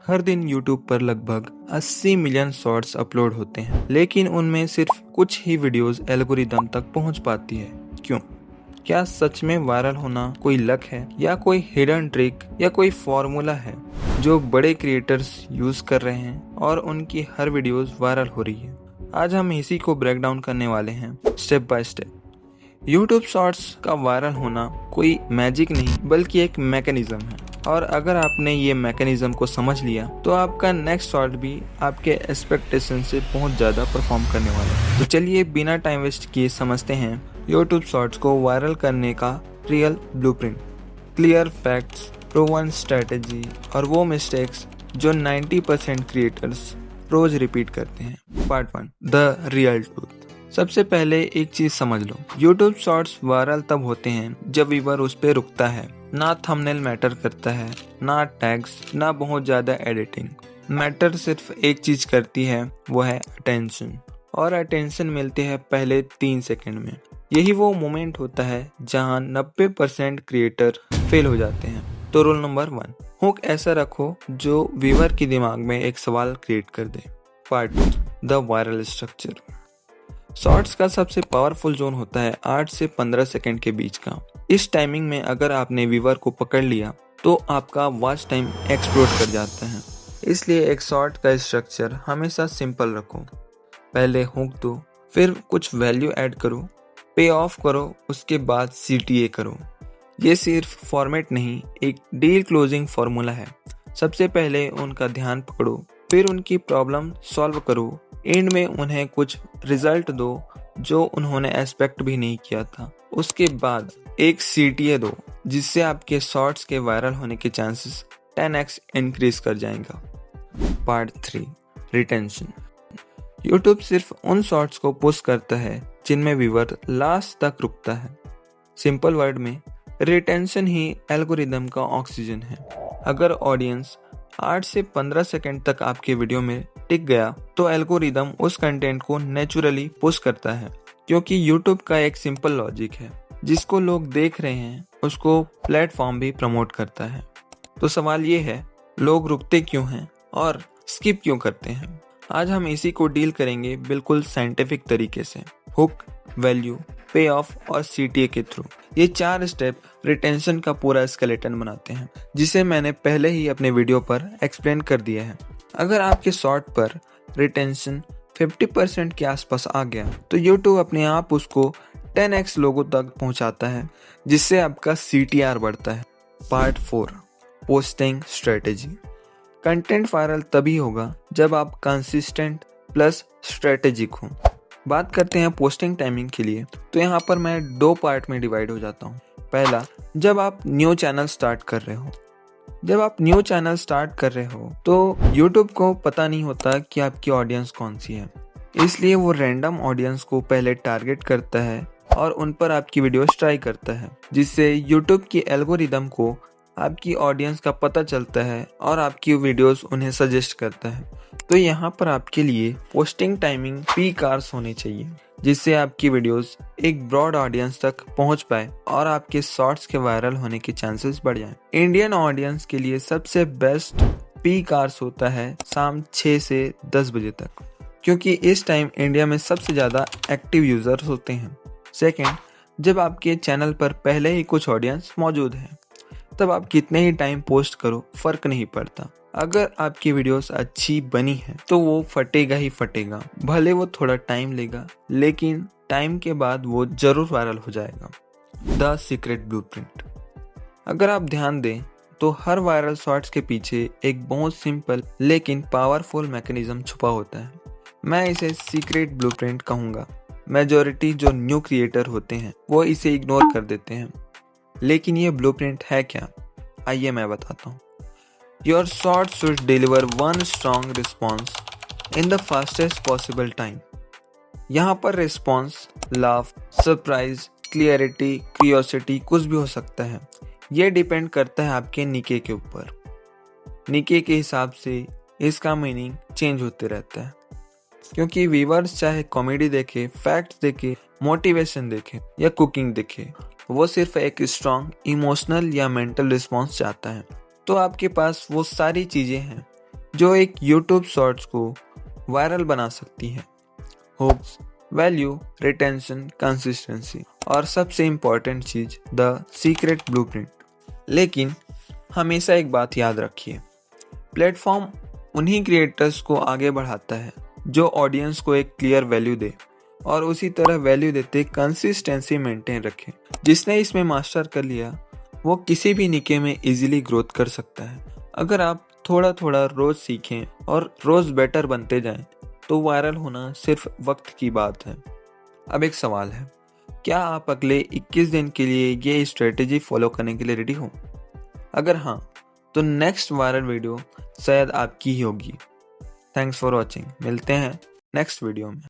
हर दिन YouTube पर लगभग 80 मिलियन शॉर्ट्स अपलोड होते हैं, लेकिन उनमें सिर्फ कुछ ही वीडियोस एल्गोरिदम तक पहुंच पाती है। क्यों? क्या सच में वायरल होना कोई लक है, या कोई हिडन ट्रिक, या कोई फॉर्मूला है जो बड़े क्रिएटर्स यूज कर रहे हैं और उनकी हर वीडियोस वायरल हो रही है? आज हम इसी को ब्रेक डाउन करने वाले हैं step by step. YouTube shorts का वायरल होना कोई मैजिक नहीं बल्कि एक मैकेनिज्म है, और अगर आपने ये मैकेनिज्म को समझ लिया तो आपका नेक्स्ट शॉर्ट भी आपके एक्सपेक्टेशन से बहुत ज़्यादा परफॉर्म करने वाला है। तो चलिए बिना टाइम वेस्ट किए समझते हैं YouTube शॉर्ट्स को वायरल करने का real blueprint, clear facts, proven strategy और वो मिस्टेक्स जो 90% क्रिएटर्स रोज रिपीट करते हैं। Part 1, the real truth. सबसे पहले एक चीज समझ लो, YouTube शॉर्ट्स वायरल तब होते हैं जब व्यूअर उस पे रुकता है। ना थंबनेल मैटर करता है, ना टैग्स, ना बहुत ज्यादा एडिटिंग। मैटर सिर्फ एक चीज करती है, वो है अटेंशन। और अटेंशन मिलती है पहले 3 सेकंड में। यही वो मोमेंट होता है जहां 90% क्रिएटर फेल हो जाते हैं। तो रूल नंबर 1, हुक ऐसा रखो जो व्यूअर के दिमाग में एक सवाल क्रिएट कर दे। Part 2, the viral structure. Shorts का सबसे पावरफुल जोन होता है 8 से 15 सेकंड के बीच का। इस टाइमिंग में अगर आपने व्यूअर को पकड़ लिया तो आपका वॉच टाइम एक्सप्लोड कर जाता है। इसलिए एक शॉर्ट का स्ट्रक्चर हमेशा सिंपल रखो। पहले हुक दो, फिर कुछ वैल्यू ऐड करो, पे ऑफ करो, उसके बाद CTA करो। ये सिर्फ फॉर्मेट नहीं, एक डील क्लोजिंग फॉर्मूला है। सबसे पहले उनका ध्यान पकड़ो, फिर उनकी प्रॉब्लम सॉल्व करो, एंड में उन्हें कुछ रिजल्ट दो जो उन्होंने एक्सपेक्ट भी नहीं किया था। उसके बाद एक CTA दो, जिससे आपके शॉर्ट्स के वायरल होने के चांसेस 10x इंक्रीज कर जाएगा। Part 3, retention. YouTube सिर्फ उन शॉर्ट्स को पुश करता है जिनमें व्यूअर लास्ट तक रुकता है। सिंपल वर्ड में, रिटेंशन ही एल्गोरिदम का ऑक्सीजन है। अगर ऑडियंस 8 से 15 सेकंड तक आपके वीडियो में टिक गया तो एल्गोरिदम उस कंटेंट को नेचुरली पुश करता है, क्योंकि YouTube का एक सिंपल लॉजिक है, जिसको लोग देख रहे हैं उसको प्लेटफॉर्म भी प्रमोट करता है। तो सवाल ये है, लोग रुकते क्यों हैं और स्किप क्यों करते हैं? आज हम इसी को डील करेंगे बिल्कुल साइंटिफिक तरीके से, हुक, वैल्यू, पे ऑफ और CTA के थ्रू। ये 4 स्टेप रिटेंशन का पूरा स्केलेटन बनाते हैं, जिसे मैंने पहले ही अपने वीडियो पर एक्सप्लेन कर दिया है। अगर आपके शॉर्ट पर रिटेंशन 50% के आसपास आ गया तो YouTube अपने आप उसको 10x लोगों तक पहुंचाता है, जिससे आपका CTR बढ़ता है। Part 4, posting strategy. Content viral तभी होगा जब आप कंसिस्टेंट प्लस स्ट्रेटेजिक हो। बात करते हैं पोस्टिंग टाइमिंग के लिए, तो यहाँ पर मैं 2 पार्ट में डिवाइड हो जाता हूँ। पहला, जब आप न्यू चैनल स्टार्ट कर रहे हो। जब आप न्यू चैनल स्टार्ट कर रहे हो तो YouTube को पता नहीं होता कि आपकी ऑडियंस कौन सी है, इसलिए वो रैंडम ऑडियंस को पहले टारगेट करता है और उन पर आपकी वीडियोस ट्राई करता है, जिससे YouTube की एल्गोरिदम को आपकी ऑडियंस का पता चलता है और आपकी वीडियोस उन्हें सजेस्ट करता है। तो यहाँ पर आपके लिए पोस्टिंग टाइमिंग पीक आवर्स होनी चाहिए, जिससे आपकी वीडियोस एक ब्रॉड ऑडियंस तक पहुँच पाए और आपके शॉर्ट्स के वायरल होने के चांसेस बढ़ जाएं। इंडियन ऑडियंस के लिए सबसे बेस्ट पीक आवर्स होता है शाम 6 से 10 बजे तक, क्योंकि इस टाइम इंडिया में सबसे ज़्यादा एक्टिव यूजर्स होते हैं। सेकेंड, जब आपके चैनल पर पहले ही कुछ ऑडियंस मौजूद है, तब आप कितने ही टाइम पोस्ट करो फर्क नहीं पड़ता। अगर आपकी वीडियोस अच्छी बनी है तो वो फटेगा ही फटेगा, भले वो थोड़ा टाइम लेगा, लेकिन टाइम के बाद वो जरूर वायरल हो जाएगा। The secret blueprint. अगर आप ध्यान दें तो हर वायरल शॉर्ट्स के पीछे एक बहुत सिंपल लेकिन पावरफुल मैकेनिज्म छुपा होता है। मैं इसे सीक्रेट ब्लूप्रिंट कहूँगा। मेजॉरिटी जो न्यू क्रिएटर होते हैं वो इसे इग्नोर कर देते हैं, लेकिन ये ब्लूप्रिंट है क्या? आइए मैं बताता हूँ। Your short should deliver one strong response in the fastest possible time. यहाँ पर response love, surprise, clarity, curiosity कुछ भी हो सकता है। ये डिपेंड करता है आपके निके के ऊपर। निके के हिसाब से इसका मीनिंग चेंज होते रहता है, क्योंकि व्यूअर्स चाहे कॉमेडी देखे, फैक्ट्स देखे, मोटिवेशन देखे या कुकिंग देखे, वो सिर्फ एक स्ट्रॉन्ग इमोशनल या मेंटल रिस्पॉन्स चाहता है। तो आपके पास वो सारी चीज़ें हैं जो एक यूट्यूब शॉर्ट्स को वायरल बना सकती है। हुक्स, वैल्यू, रिटेंशन, कंसिस्टेंसी और सबसे इम्पॉर्टेंट चीज द सीक्रेट ब्लूप्रिंट। लेकिन हमेशा एक बात याद रखिए, प्लेटफॉर्म उन्हीं क्रिएटर्स को आगे बढ़ाता है जो ऑडियंस को एक क्लियर वैल्यू दे और उसी तरह वैल्यू देते कंसिस्टेंसी मेंटेन रखे। जिसने इसमें मास्टर कर लिया वो किसी भी निके में इजीली ग्रोथ कर सकता है। अगर आप थोड़ा थोड़ा रोज सीखें और रोज बेटर बनते जाएं तो वायरल होना सिर्फ वक्त की बात है। अब एक सवाल है, क्या आप अगले 21 दिन के लिए ये स्ट्रेटेजी फॉलो करने के लिए रेडी हो? अगर हाँ तो नेक्स्ट वायरल वीडियो शायद आपकी ही होगी। Thanks for watching. मिलते हैं नेक्स्ट वीडियो में।